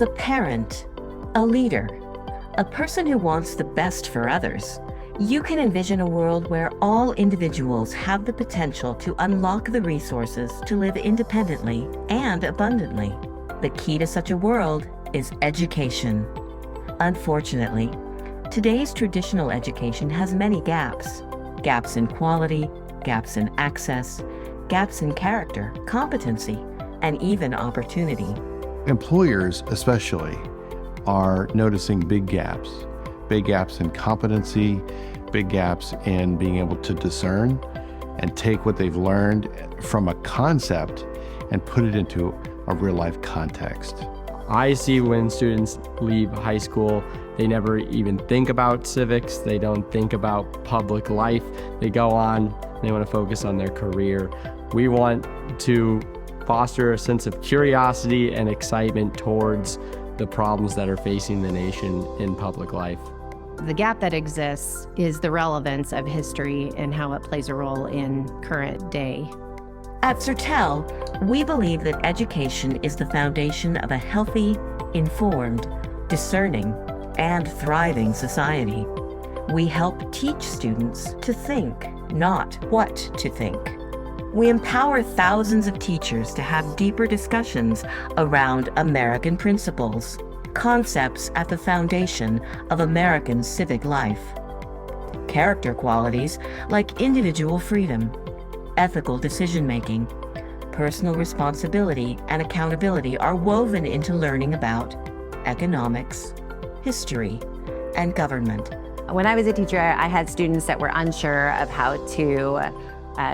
a parent, a leader, a person who wants the best for others, you can envision a world where all individuals have the potential to unlock the resources to live independently and abundantly. The key to such a world is education. Unfortunately, today's traditional education has many gaps. Gaps in quality, gaps in access, gaps in character, competency, and even opportunity. Employers especially are noticing big gaps in competency, big gaps in being able to discern and take what they've learned from a concept and put it into a real life context. I see when students leave high school, they never even think about civics, they don't think about public life, they go on, they want to focus on their career. We want to foster a sense of curiosity and excitement towards the problems that are facing the nation in public life. The gap that exists is the relevance of history and how it plays a role in current day. At Sertel, we believe that education is the foundation of a healthy, informed, discerning, and thriving society. We help teach students to think, not what to think. We empower thousands of teachers to have deeper discussions around American principles, concepts at the foundation of American civic life. Character qualities like individual freedom, ethical decision-making, personal responsibility, and accountability are woven into learning about economics, history, and government. When I was a teacher, I had students that were unsure of how to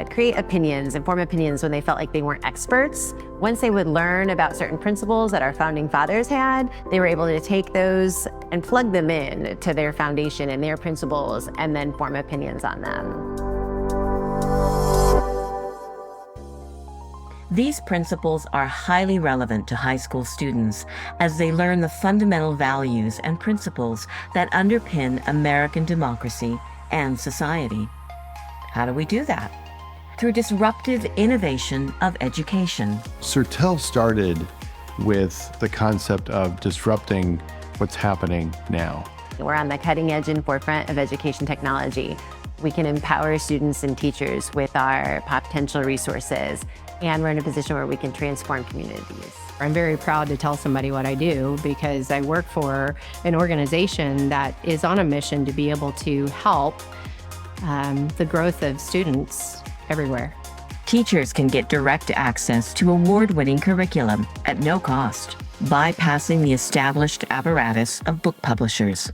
create opinions and form opinions when they felt like they weren't experts. Once they would learn about certain principles that our founding fathers had, they were able to take those and plug them in to their foundation and their principles and then form opinions on them. These principles are highly relevant to high school students as they learn the fundamental values and principles that underpin American democracy and society. How do we do that? Through disruptive innovation of education. Sertel started with the concept of disrupting what's happening now. We're on the cutting edge and forefront of education technology. We can empower students and teachers with our potential resources, and we're in a position where we can transform communities. I'm very proud to tell somebody what I do because I work for an organization that is on a mission to be able to help the growth of students everywhere. Teachers can get direct access to award-winning curriculum at no cost, bypassing the established apparatus of book publishers.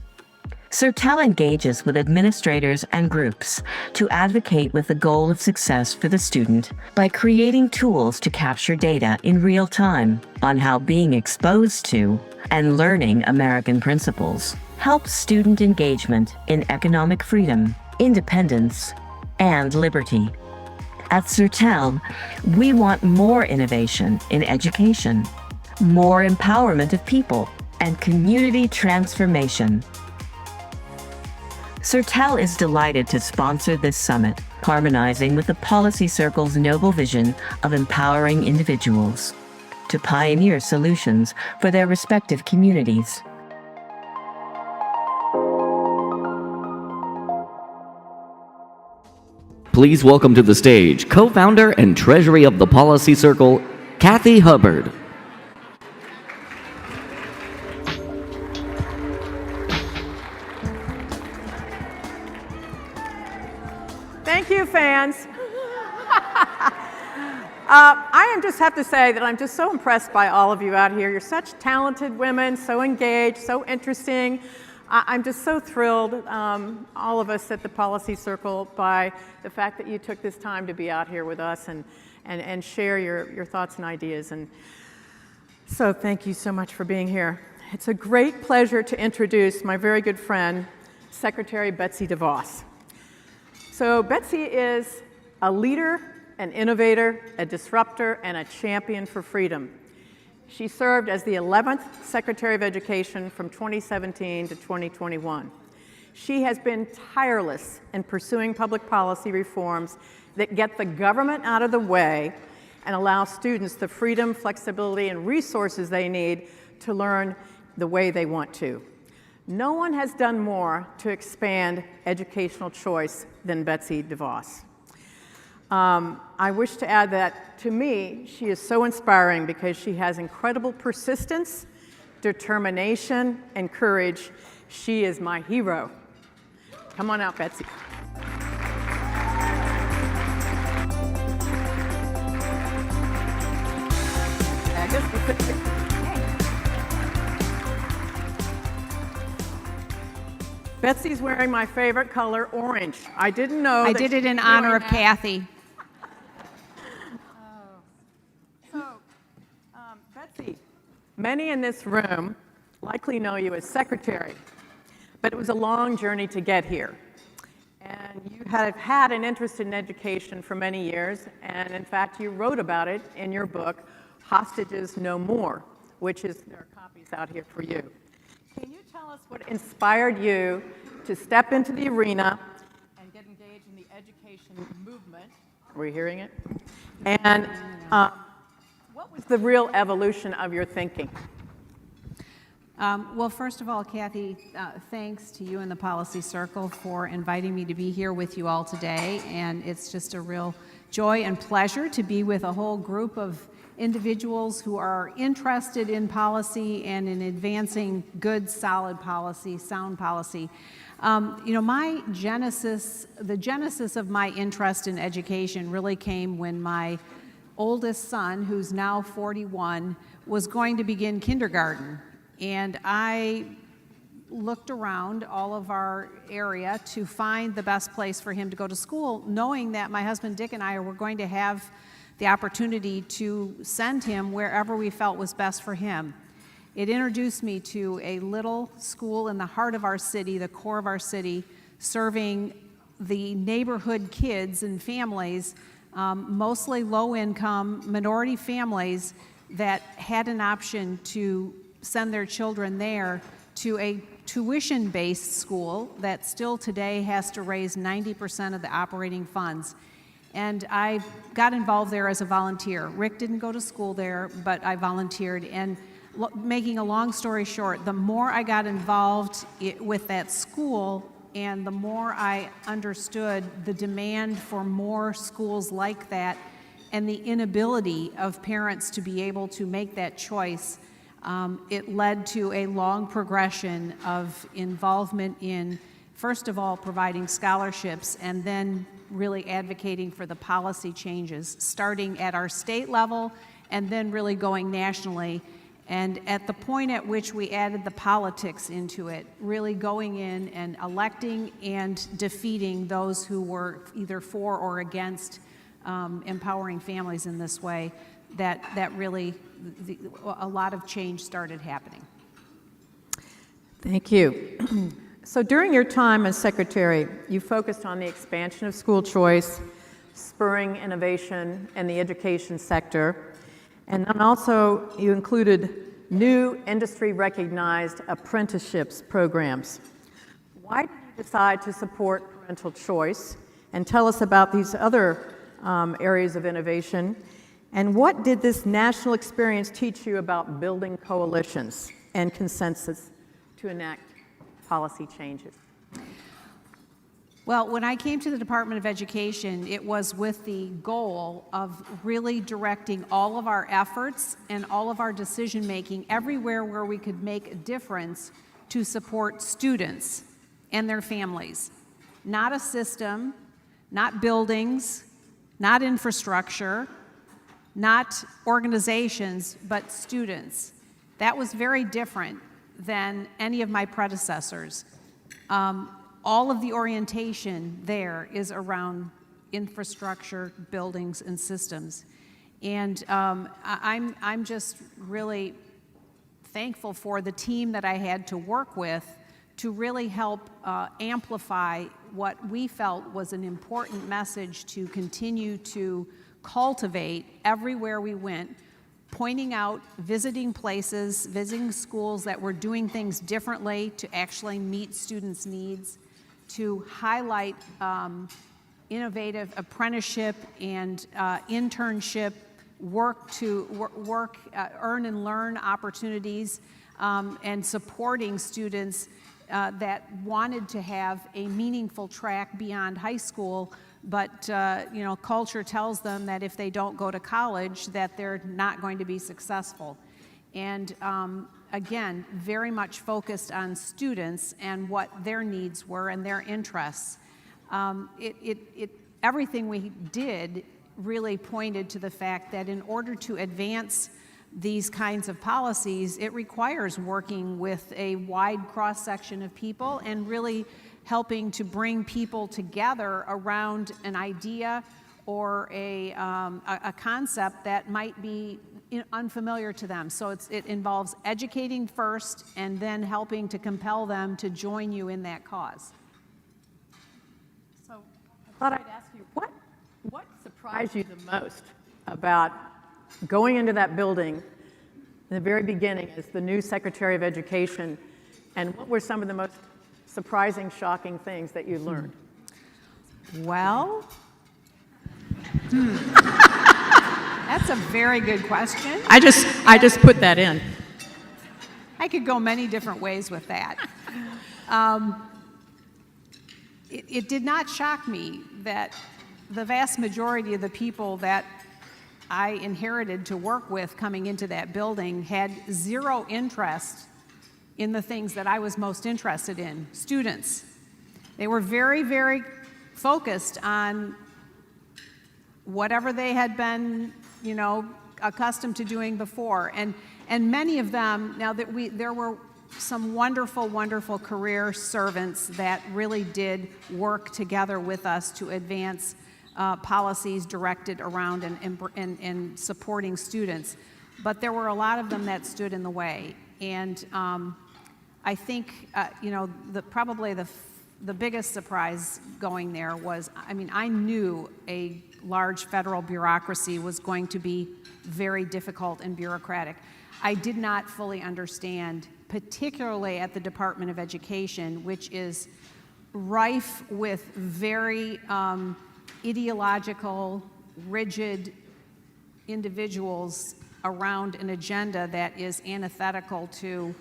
Sertel engages with administrators and groups to advocate with the goal of success for the student by creating tools to capture data in real time on how being exposed to and learning American principles helps student engagement in economic freedom, independence, and liberty. At Sertel, we want more innovation in education, more empowerment of people, and community transformation. Sertel is delighted to sponsor this summit, harmonizing with the Policy Circle's noble vision of empowering individuals to pioneer solutions for their respective communities. Please welcome to the stage co-founder and treasury of the Policy Circle, Kathy Hubbard. Thank you, fans. I just have to say that I'm just so impressed by all of you out here. You're such talented women, so engaged, so interesting. I'm just so thrilled, all of us at the Policy Circle, by the fact that you took this time to be out here with us and share your thoughts and ideas. And so thank you so much for being here. It's a great pleasure to introduce my very good friend, Secretary Betsy DeVos. So Betsy is a leader, an innovator, a disruptor, and a champion for freedom. She served as the 11th Secretary of Education from 2017 to 2021. She has been tireless in pursuing public policy reforms that get the government out of the way and allow students the freedom, flexibility, and resources they need to learn the way they want to. No one has done more to expand educational choice than Betsy DeVos. I wish to add that, to me, she is so inspiring because she has incredible persistence, determination, and courage. She is my hero. Come on out, Betsy. Betsy's wearing my favorite color, orange. I didn't know. I did it in honor of Kathy. Betsy, many in this room likely know you as secretary, but it was a long journey to get here. And you have had an interest in education for many years, and in fact, you wrote about it in your book, Hostages No More, which is, there are copies out here for you. Can you tell us what inspired you to step into the arena and get engaged in the education movement? Are we hearing it? And what was the real evolution of your thinking? Well, first of all, Kathy, thanks to you and the Policy Circle for inviting me to be here with you all today. And it's just a real joy and pleasure to be with a whole group of individuals who are interested in policy and in advancing good, solid policy, sound policy. You know, the genesis of my interest in education really came when my oldest son, who's now 41, was going to begin kindergarten. And I looked around all of our area to find the best place for him to go to school, knowing that my husband Dick and I were going to have the opportunity to send him wherever we felt was best for him. It introduced me to a little school in the heart of our city, the core of our city, serving the neighborhood kids and families, mostly low-income minority families that had an option to send their children there to a tuition-based school that still today has to raise 90% of the operating funds. And I got involved there as a volunteer. Rick didn't go to school there, but I volunteered. And making a long story short, the more I got involved with that school and the more I understood the demand for more schools like that and the inability of parents to be able to make that choice, it led to a long progression of involvement in, first of all, providing scholarships and then really advocating for the policy changes, starting at our state level and then really going nationally. And at the point at which we added the politics into it, really going in and electing and defeating those who were either for or against empowering families in this way, that really, a lot of change started happening. Thank you. So during your time as secretary, you focused on the expansion of school choice, spurring innovation in the education sector, and then also you included new industry-recognized apprenticeships programs. Why did you decide to support parental choice? And tell us about these other areas of innovation. And what did this national experience teach you about building coalitions and consensus to enact policy changes? Well, when I came to the Department of Education, it was with the goal of really directing all of our efforts and all of our decision-making everywhere where we could make a difference to support students and their families. Not a system, not buildings, not infrastructure, not organizations, but students. That was very different than any of my predecessors. All of the orientation there is around infrastructure, buildings, and systems. And I'm just really thankful for the team that I had to work with to really help amplify what we felt was an important message to continue to cultivate everywhere we went, pointing out, visiting places, visiting schools that were doing things differently to actually meet students' needs, to highlight innovative apprenticeship and internship earn and learn opportunities, and supporting students that wanted to have a meaningful track beyond high school, but culture tells them that if they don't go to college, that they're not going to be successful. And again, very much focused on students and what their needs were and their interests. Everything we did really pointed to the fact that in order to advance these kinds of policies, it requires working with a wide cross-section of people and really helping to bring people together around an idea or a concept that might be unfamiliar to them. So it involves educating first and then helping to compel them to join you in that cause. So I thought I'd ask you, what surprised you the most about going into that building in the very beginning as the new Secretary of Education, and what were some of the most surprising, shocking things that you learned? Well, that's a very good question. I just put that in. I could go many different ways with that. It did not shock me that the vast majority of the people that I inherited to work with coming into that building had zero interest in the things that I was most interested in, students. They were very, very focused on whatever they had been, accustomed to doing before. And many of them, now that there were some wonderful, wonderful career servants that really did work together with us to advance policies directed around and supporting students. But there were a lot of them that stood in the way. And I think, probably the biggest surprise going there was, I knew a large federal bureaucracy was going to be very difficult and bureaucratic. I did not fully understand, particularly at the Department of Education, which is rife with very ideological, rigid individuals around an agenda that is antithetical to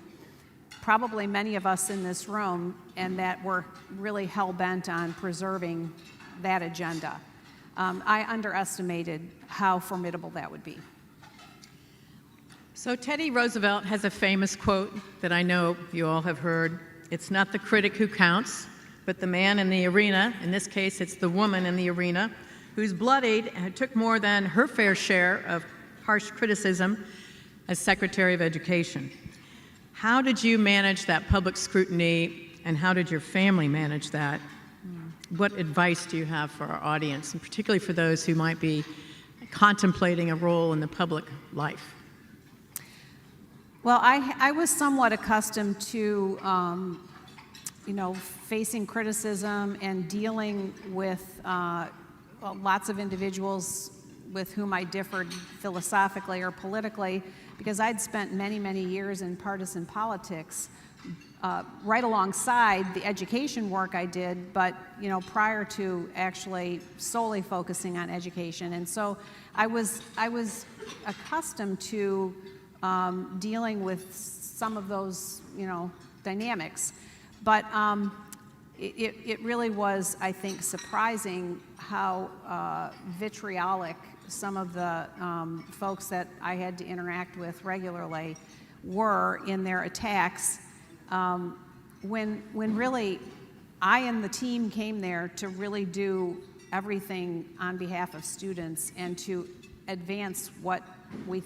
probably many of us in this room, and that we're really hell-bent on preserving that agenda. I underestimated how formidable that would be. So Teddy Roosevelt has a famous quote that I know you all have heard. It's not the critic who counts, but the man in the arena. In this case, it's the woman in the arena who's bloodied and took more than her fair share of harsh criticism as Secretary of Education. How did you manage that public scrutiny, and how did your family manage that? What advice do you have for our audience, and particularly for those who might be contemplating a role in the public life? Well, I was somewhat accustomed to, facing criticism and dealing with lots of individuals with whom I differed philosophically or politically, because I'd spent many, many years in partisan politics right alongside the education work I did, but prior to actually solely focusing on education. And so I was accustomed to dealing with some of those dynamics, but it really was, I think, surprising how vitriolic some of the folks that I had to interact with regularly were in their attacks, when really I and the team came there to really do everything on behalf of students and to advance what we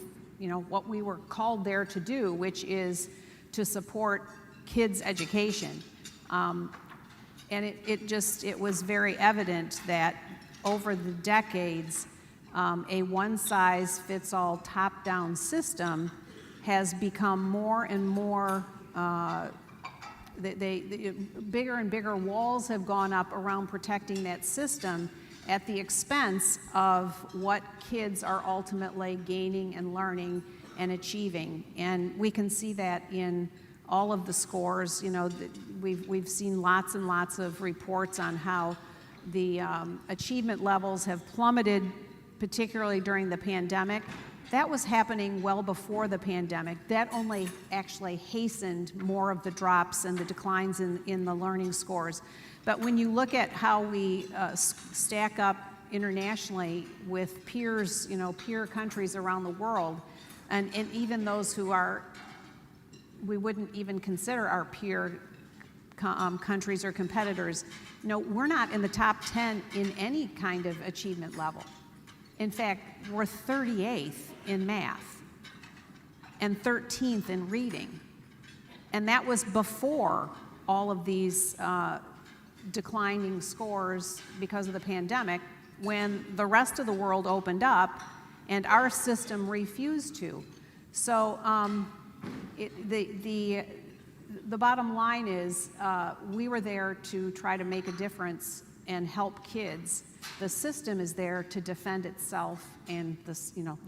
were called there to do, which is to support kids' education. And it was very evident that over the decades, a one-size-fits-all top-down system has become more and more, bigger and bigger walls have gone up around protecting that system at the expense of what kids are ultimately gaining and learning and achieving. And we can see that in all of the scores. We've seen lots and lots of reports on how the achievement levels have plummeted particularly during the pandemic, that was happening well before the pandemic. That only actually hastened more of the drops and the declines in the learning scores. But when you look at how we stack up internationally with peers, peer countries around the world, and even those who we wouldn't even consider our peer countries or competitors, we're not in the top 10 in any kind of achievement level. In fact, we're 38th in math and 13th in reading. And that was before all of these declining scores because of the pandemic, when the rest of the world opened up and our system refused to. So the bottom line is we were there to try to make a difference and help kids. The system is there to defend itself and the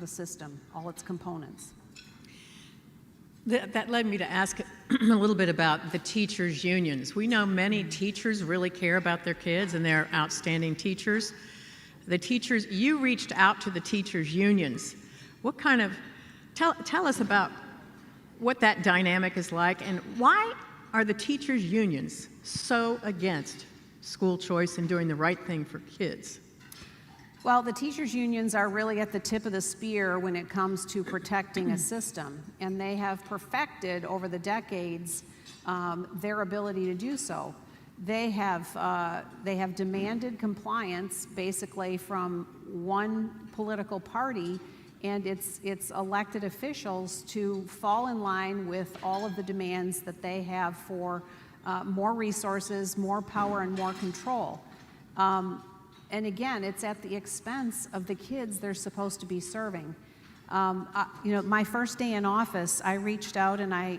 system, all its components. That led me to ask a little bit about the teachers' unions. We know many teachers really care about their kids, and they're outstanding teachers. The teachers, you reached out to the teachers' unions. What kind of, tell us about what that dynamic is like, and why are the teachers' unions so against school choice and doing the right thing for kids? Well, the teachers' unions are really at the tip of the spear when it comes to protecting a system, and they have perfected over the decades their ability to do so. They have demanded compliance basically from one political party and its elected officials to fall in line with all of the demands that they have for more resources, more power, and more control. And again, it's at the expense of the kids they're supposed to be serving. My first day in office, I reached out and I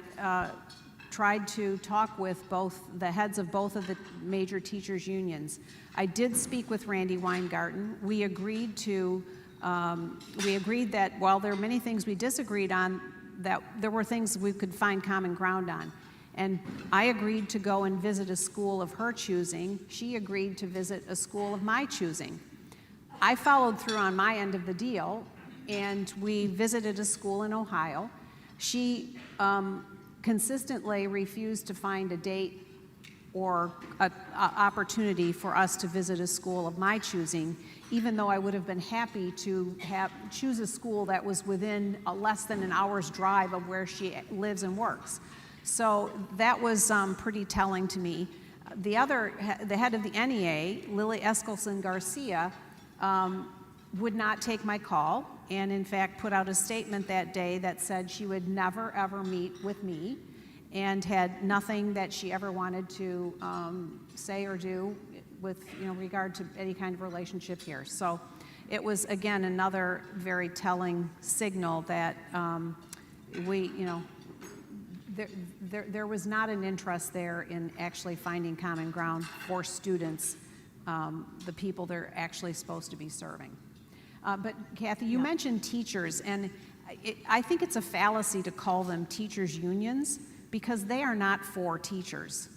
tried to talk with both the heads of both of the major teachers' unions. I did speak with Randy Weingarten. We agreed that while there are many things we disagreed on, that there were things we could find common ground on. And I agreed to go and visit a school of her choosing. She agreed to visit a school of my choosing. I followed through on my end of the deal, and we visited a school in Ohio. She consistently refused to find a date or an opportunity for us to visit a school of my choosing, even though I would have been happy to choose a school that was within less than an hour's drive of where she lives and works. So that was pretty telling to me. The head of the NEA, Lily Eskelson Garcia, would not take my call, and in fact put out a statement that day that said she would never ever meet with me and had nothing that she ever wanted to say or do with regard to any kind of relationship here. So it was, again, another very telling signal that there was not an interest there in actually finding common ground for students, the people they're actually supposed to be serving. But Kathy, you mentioned teachers, and I think it's a fallacy to call them teachers' unions because they are not for teachers.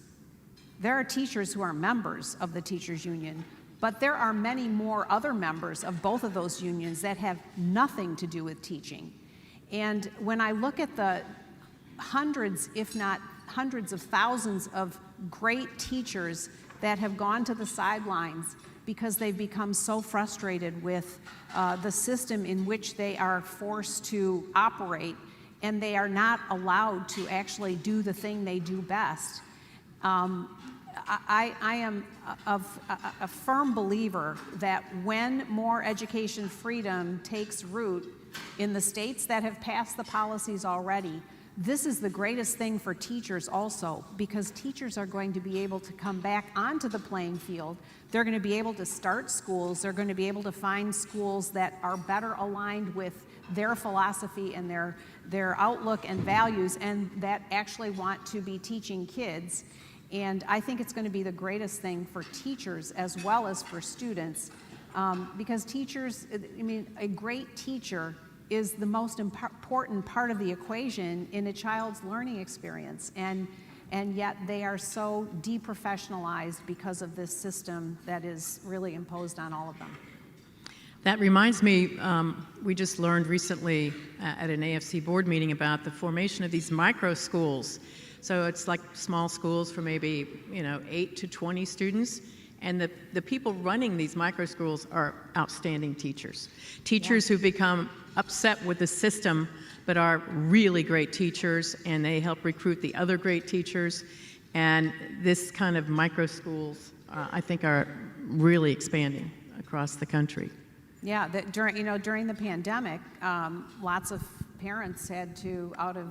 There are teachers who are members of the teachers' union, but there are many more other members of both of those unions that have nothing to do with teaching. And when I look at the hundreds, if not hundreds of thousands of great teachers that have gone to the sidelines because they've become so frustrated with the system in which they are forced to operate, and they are not allowed to actually do the thing they do best. I am a firm believer that when more education freedom takes root in the states that have passed the policies already, this is the greatest thing for teachers also, because teachers are going to be able to come back onto the playing field. They're going to be able to start schools. They're going to be able to find schools that are better aligned with their philosophy and their outlook and values, and that actually want to be teaching kids. And I think it's going to be the greatest thing for teachers as well as for students, because teachers, a great teacher is the most important part of the equation in a child's learning experience, and yet they are so deprofessionalized because of this system that is really imposed on all of them. That reminds me, we just learned recently at an AFC board meeting about the formation of these micro schools. So it's like small schools for maybe 8 to 20 students. And the people running these micro schools are outstanding teachers. Teachers who become upset with the system, but are really great teachers, and they help recruit the other great teachers. And this kind of micro schools, I think, are really expanding across the country. Yeah, during the pandemic, lots of parents had to, out of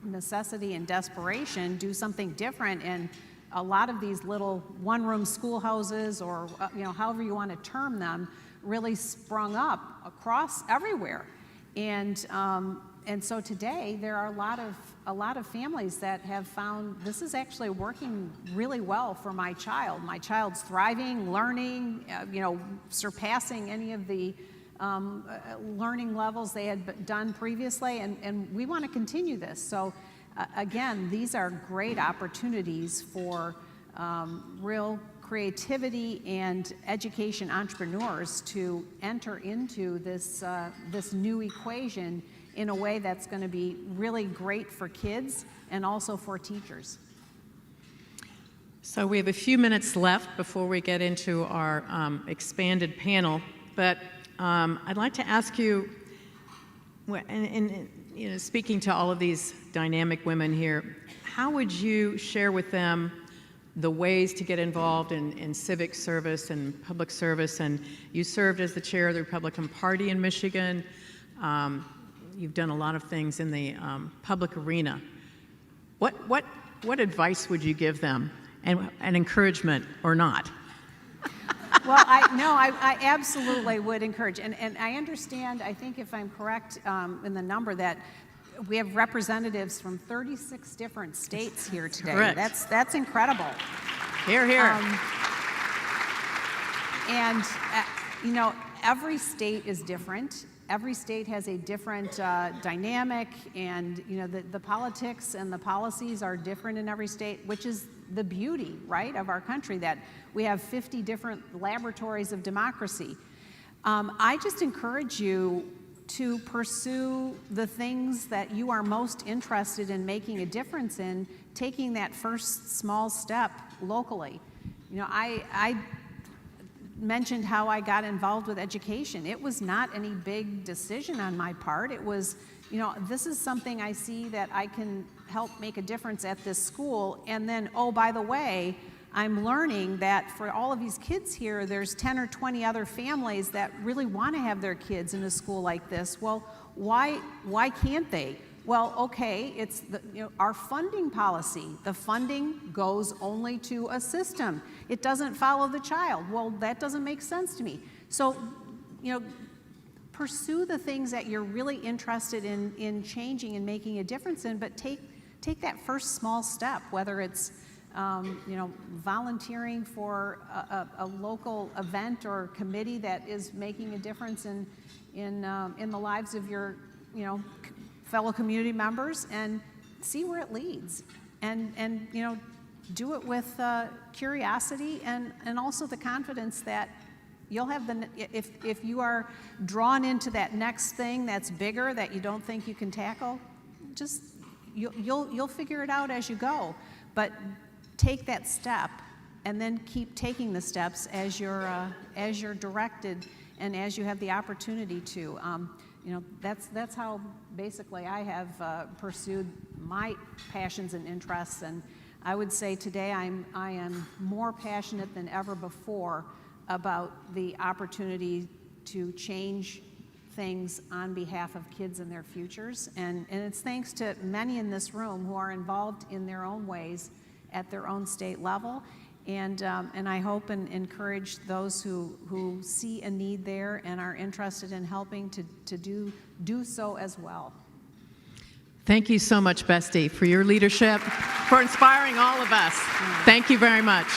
necessity and desperation, do something different, and a lot of these little one-room schoolhouses, or however you want to term them, really sprung up across everywhere, and so today there are a lot of families that have found this is actually working really well for my child. My child's thriving, learning, surpassing any of the learning levels they had done previously, and we want to continue this. So again, these are great opportunities for real creativity and education entrepreneurs to enter into this new equation in a way that's going to be really great for kids and also for teachers. So we have a few minutes left before we get into our expanded panel, but I'd like to ask you, speaking to all of these dynamic women here, how would you share with them the ways to get involved in civic service and public service? And you served as the chair of the Republican Party in Michigan. You've done a lot of things in the public arena. What advice would you give them, and encouragement or not? Well, I absolutely would encourage, and I understand, I think if I'm correct in the number, that we have representatives from 36 different states here today. Correct. That's incredible. Hear, hear. Every state is different. Every state has a different dynamic, and the politics and the policies are different in every state, which is the beauty, right, of our country, that we have 50 different laboratories of democracy. I just encourage you to pursue the things that you are most interested in making a difference in, taking that first small step locally. I mentioned how I got involved with education. It was not any big decision on my part. It was, this is something I see that I can help make a difference at this school. And then, oh, by the way, I'm learning that for all of these kids here, there's 10 or 20 other families that really want to have their kids in a school like this. Well, why can't they? Well, okay, it's our funding policy. The funding goes only to a system. It doesn't follow the child. Well, that doesn't make sense to me. So, pursue the things that you're really interested in changing and making a difference in, but take that first small step, whether it's volunteering for a local event or committee that is making a difference in the lives of your fellow community members, and see where it leads, and do it with curiosity and also the confidence that you'll have if you are drawn into that next thing that's bigger that you don't think you can tackle, just you'll figure it out as you go, but take that step and then keep taking the steps as you're directed and as you have the opportunity to. That's how basically I have pursued my passions and interests, and I would say today I am more passionate than ever before about the opportunity to change things on behalf of kids and their futures, and it's thanks to many in this room who are involved in their own ways at their own state level, and I hope and encourage those who see a need there and are interested in helping to do so as well. Thank you so much, Betsy, for your leadership, for inspiring all of us. Thank you very much.